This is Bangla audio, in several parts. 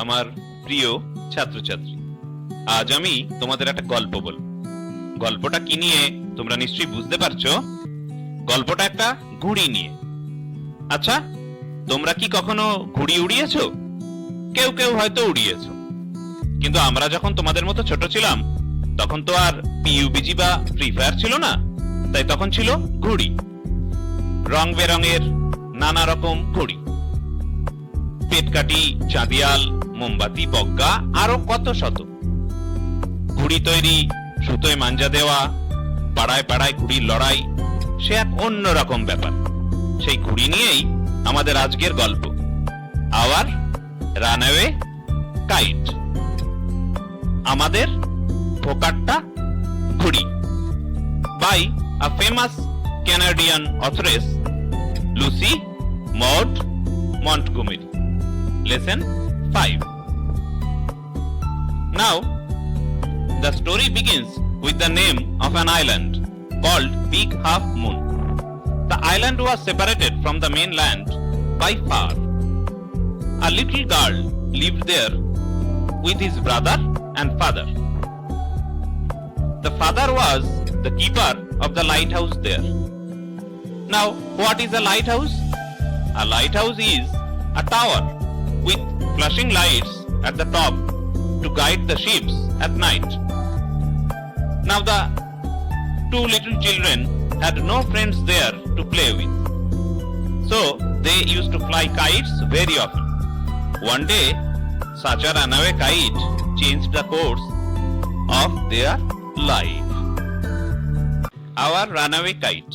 আমার প্রিয় ছাত্রছাত্রী, আজ আমি তোমাদের একটা গল্প বলবো। গল্পটা কি নিয়ে তোমরা নিশ্চয়ই বুঝতে পারছো। গল্পটা একটা ঘুড়ি নিয়ে। আচ্ছা, তোমরা কি কখনো ঘুড়ি উড়িয়েছো? কেউ কেউ হয়তো উড়িয়েছো, কিন্তু আমরা যখন তোমাদের মতো ছোট ছিলাম তখন তো আর পিইউবিজি বা ফ্রি ফায়ার ছিল না, তাই তখন ছিল ঘুড়ি। রং বেরঙের নানা রকম ঘুড়ি, পেটকাঠি, চাঁদিয়াল, মোমবাতি, বগ্গা, আরো কত শত। ঘুড়ি তৈরি, সুতোয় মাঞ্জা দেওয়া, পাড়ায় পাড়ায় ঘুড়ির লড়াই, সে এক অন্য রকম ব্যাপার। সেই ঘুড়ি নিয়েই আমাদের আজকের গল্প, আওয়ার রানঅ্যাওয়ে কাইট, আমাদের ফোকাট্টা ঘুড়ি, by a famous Canadian authoress Lucy Maud Montgomery. Lesson 5. Now, the story begins with the name of an island called Big Half Moon. The island was separated from the mainland by far. A little girl lived there with his brother and father. The father was the keeper of the lighthouse there. Now, what is a lighthouse? A lighthouse is a tower with flashing lights at the top to guide the ships at night. Now the two little children had no friends there to play with, so they used to fly kites very often. One day, such a runaway kite changed the course of their life. Our runaway kite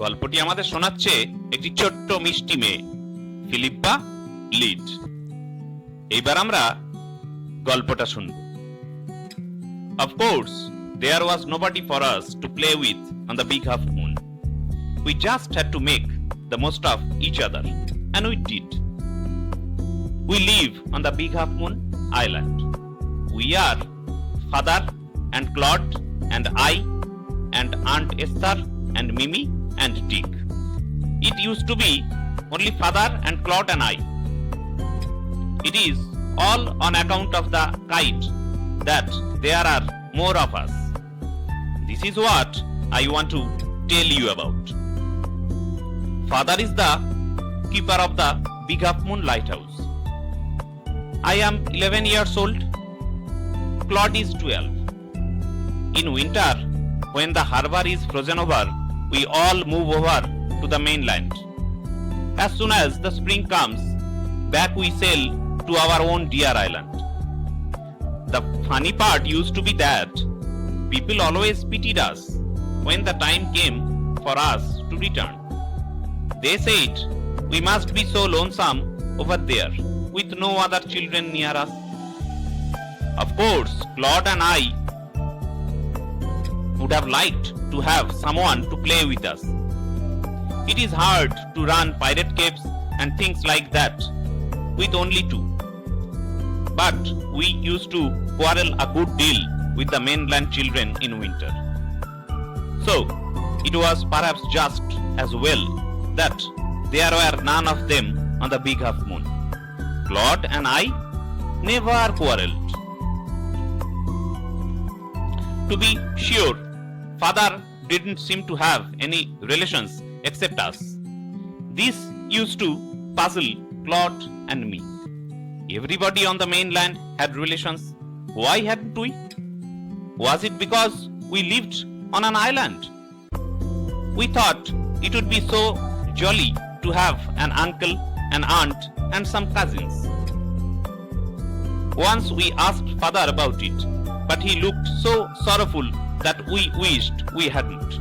গল্পটি আমাদের শোনাচ্ছে একটি ছোট্ট মিষ্টি মেয়ে, ফিলিপ্পা লিড। এইবার আমরা গল্পটা শুনব। Of course, there was nobody for us to play with on the Big Half Moon. We just had to make the most of each other, and we did. We live on the Big Half Moon island. We are Father and Claude and I and Aunt Esther and Mimi and Dick. It used to be only Father and Claude and I. It is all on account of the kite that there are more of us. This is what I want to tell you about. Father is the keeper of the Big Half Moon lighthouse. I am 11 years old. Claude is 12. In winter, when the harbor is frozen over, we all move over to the mainland. As soon as the spring comes, back we sail to our own dear island. The funny part used to be that people always pitied us when the time came for us to return. They said we must be so lonesome over there with no other children near us. Of course, Claude and I would have liked to have someone to play with us. It is hard to run pirate caves and things like that with only two. But we used to quarrel a good deal with the mainland children in winter. So, it was perhaps just as well that there were none of them on the Big Half Moon. Claude and I never quarreled. To be sure, Father didn't seem to have any relations except us. This used to puzzle Claude and me. Everybody on the mainland had relations. Why hadn't we? Was it because we lived on an island? We thought it would be so jolly to have an uncle, an aunt, and some cousins. Once we asked Father about it, but he looked so sorrowful that we wished we hadn't.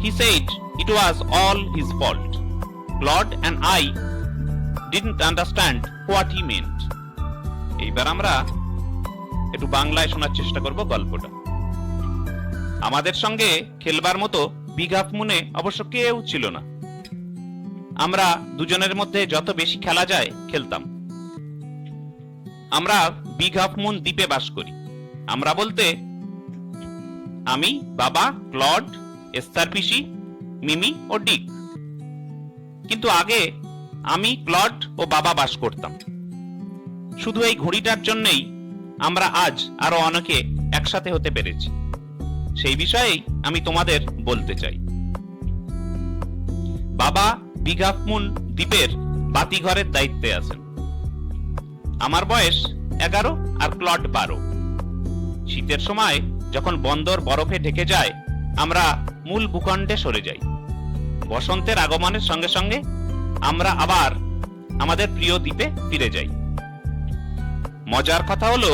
He said it was all his fault. Claude and I didn't understand what he meant. এইবার আমরা একটু বাংলায় শোনার চেষ্টা করব গল্পটা। আমাদের সঙ্গে খেলবার মতো বিগ হাফ মুনে অবশ্য কেউ ছিল না। আমরা দুজনের মধ্যে যত বেশি খেলা যায় খেলতাম। আমরা বিগ হাফ মুন দ্বীপে বাস করি। আমরা বলতে আমি, বাবা, ক্লড, এস্তার পিসি, মিমি ও ডিক। কিন্তু আগে আমি, ক্লড ও বাবা বাস করতাম। শুধু এই ঘড়িটার জন্যই আমরা আজ আরো অনেকে একসাথে হতে পেরেছি। সেই বিষয়েই আমি তোমাদের বলতে চাই। বাবা বিগ হাফ মুন দ্বীপের বাতিঘরের দায়িত্বে আছেন। আমার বয়স 11 আর ক্লড 12। শীতের সময় যখন বন্দর বরফে ঢেকে যায়, আমরা মূল ভূখণ্ডে সরে যাই। বসন্তের আগমনের সঙ্গে সঙ্গে আমরা আবার আমাদের প্রিয় দ্বীপে ফিরে যাই। মজার কথা হলো,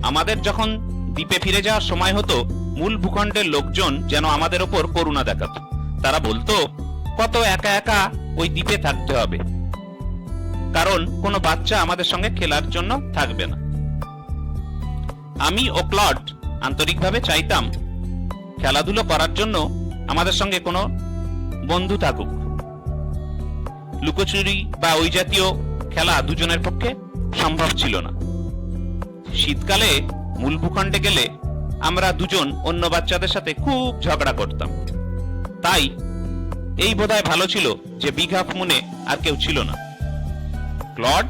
আমাদের যখন দ্বীপে ফিরে যাওয়ার সময় হতো, মূল ভূখণ্ডের লোকজন যেন আমাদের ওপর করুণা দেখাতো। তারা বলতো, কত একা একা ওই দ্বীপে থাকতে হবে, কারণ কোনো বাচ্চা আমাদের সঙ্গে খেলার জন্য থাকবে না। আমি ও ক্লড আন্তরিকভাবে চাইতাম খেলাধুলো করার জন্য আমাদের সঙ্গে কোনো বন্ধু থাকুক। লুকোচুরি বা ওই জাতীয় খেলা দুজনের পক্ষে সম্ভব ছিল না। শীতকালে মূল ভূখণ্ডে গেলে আমরা দুজন অন্য বাচ্চাদের সাথে খুব ঝগড়া করতাম। তাই এই বোধহয় ভালো ছিল যে বিগ হাফ মুনে আর কেউ ছিল না। ক্লড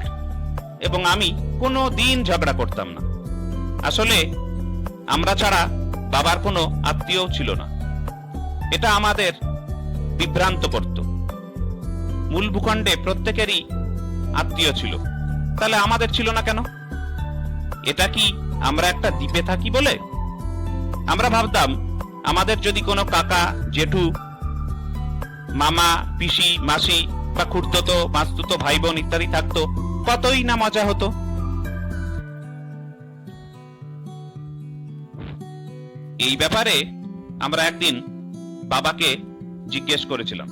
এবং আমি কোনো দিন ঝগড়া করতাম না। আসলে আমরা ছাড়া বাবার কোনো আত্মীয় ছিল না। এটা আমাদের বিভ্রান্ত করত। মূল ভূখণ্ডে প্রত্যেকেরই আত্মীয় ছিল, তাহলে আমাদের ছিল না কেন? এটা কি আমরা একটা দ্বীপে থাকি বলে? আমরা ভাবতাম আমাদের যদি কোনো কাকা, জেঠু, মামা, পিসি, মাসি বা খুড়তো মাস্তুতো ভাই বোন ইত্যাদি থাকতো, কতই না মজা হতো। এই ব্যাপারে আমরা একদিন বাবাকে জিজ্ঞেস করেছিলাম,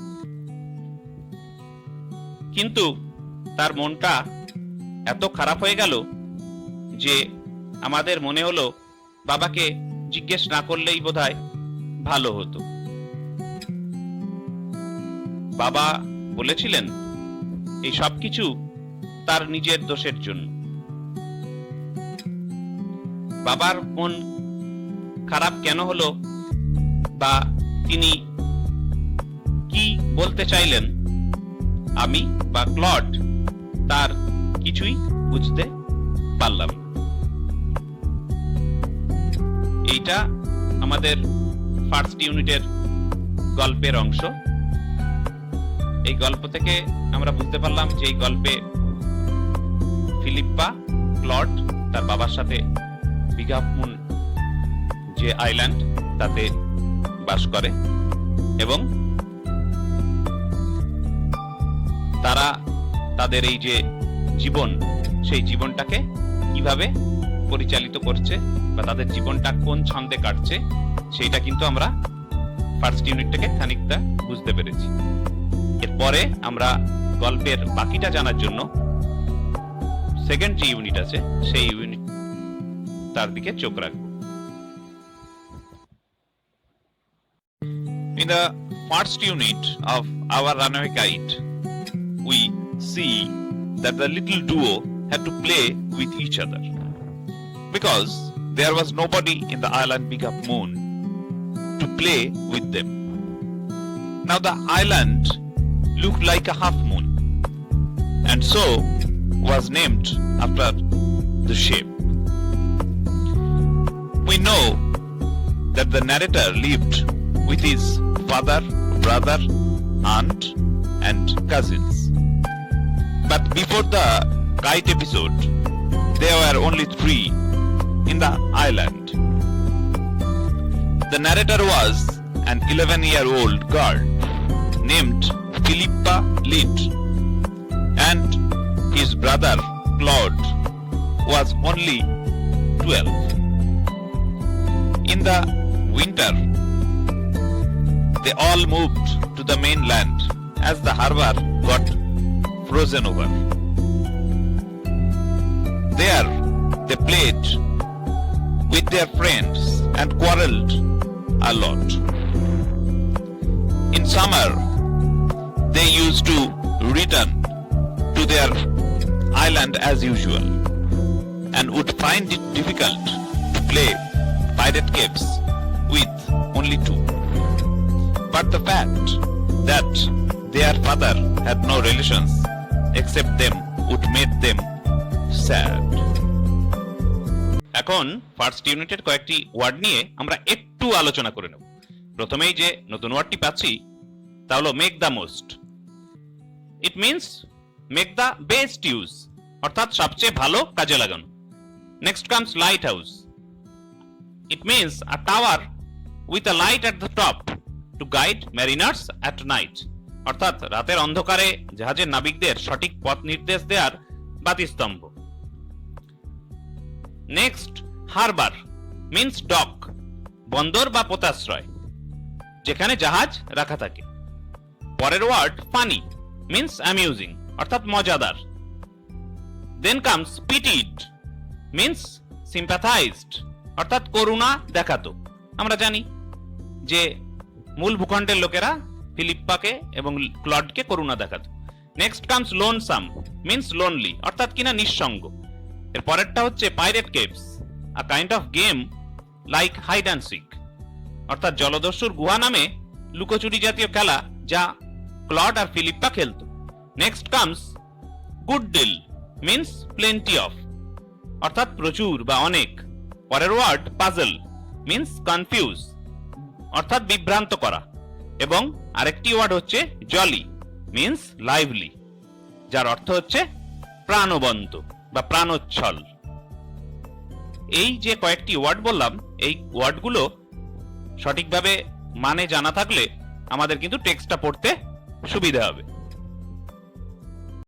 কিন্তু তার মনটা এত খারাপ হয়ে গেল যে আমাদের মনে হলো বাবাকে জিজ্ঞেস না করলেই বোধহয় ভালো হতো। বাবা বলেছিলেন এই সব কিছু তার নিজের দোষের জন্য। বাবার মন খারাপ কেন হলো বা তিনি কি বলতে চাইলেন, আমি বা ক্লড তার কিছুই বুঝতে পারলাম। এইটা আমাদের ফার্স্ট ইউনিটের গল্পের অংশ। এই গল্প থেকে আমরা বুঝতে পারলাম যে এই গল্পে ফিলিপ্পা, ক্লড তার বাবার সাথে বিগ হাফ মুন যে আইল্যান্ড তাতে বাস করে এবং তারা তাদের এই যে জীবন, সেই জীবনটাকে কিভাবে পরিচালিত করছে বা তাদের জীবনটা কোন ছন্দে কাটছে, সেইটা কিন্তু আমরা ফার্স্ট ইউনিট থেকে খানিকটা বুঝতে পেরেছি। এরপরে আমরা গল্পের বাকিটা জানার জন্য সেকেন্ড যে ইউনিট আছে সেই ইউনিট তার দিকে চোখ রাখবো। In the first unit of our runaway kite, we see that the little duo had to play with each other because there was nobody in the island Big Half Moon to play with them. Now the island looked like a half moon and so was named after the shape. We know that the narrator lived with his father, brother, aunt and cousins. But before the kite episode, there were only 3 in the island. The narrator was an 11-year-old girl named Philippa Litt, and his brother Claude was only 12. In the winter, they all moved to the mainland as the harbor got frozen over. There, they played with their friends and quarreled a lot. In summer, they used to return to their island as usual and would find it difficult to play pirate caves with only 2. But the fact that their father had no relations except them would make them sad. এখন ফার্স্ট ইউনিটের কয়েকটি ওয়ার্ড নিয়ে আমরা একটু আলোচনা করে নেব। প্রথমেই যে নতুন ওয়ার্ডটি পাচ্ছি তা হলো make the most. It means make the best use, অর্থাৎ সবচেয়ে ভালো কাজে লাগানো। Next comes light house. It means a tower with a light at the top to guide Mariners at night, অর্থাৎ রাতের অন্ধকারে জাহাজের নাবিকদের সঠিক পথ নির্দেশ দেওয়ার বাতিস্তম্ভ। নেক্সট হারবার মিনস ডক, বন্দর বা পোতাশ্রয় যেখানে জাহাজ রাখা থাকে। পরের ওয়ার্ড ফানি মিনস অ্যামিউজিং, অর্থাৎ মজাদার। দেন কামস পিটিড মিনস সিম্প্যাথাইজড, অর্থাৎ করুণা দেখাতো। আমরা জানি যে মূল ভূখণ্ডের লোকেরা ফিলিপ্পাকে এবং ক্লডকে করুণা দেখাতো। Next comes lonesome means lonely, অর্থাৎ কিনা নিঃসঙ্গ। এর পরেরটা হচ্ছে pirate caves, a kind of game like hide and seek, অর্থাৎ জলদস্যুর গুহা নামে লুকোচুরি জাতীয় খেলা যা ক্লড আর ফিলিপ্পা খেলত। Next comes good deal means plenty of, অর্থাৎ প্রচুর বা অনেক। পরের ওয়ার্ড পাজল মিনস কনফিউজ, অর্থাৎ বিভ্রান্ত করা। এবং আরেকটি ওয়ার্ড হচ্ছে জলি মিনস লাইভলি, যার অর্থ হচ্ছে প্রাণবন্ত বা প্রাণোচ্ছল। এই যে কয়েকটি ওয়ার্ড বললাম, এই ওয়ার্ডগুলো সঠিকভাবে মানে জানা থাকলে আমাদের কিন্তু টেক্সটটা পড়তে সুবিধা হবে।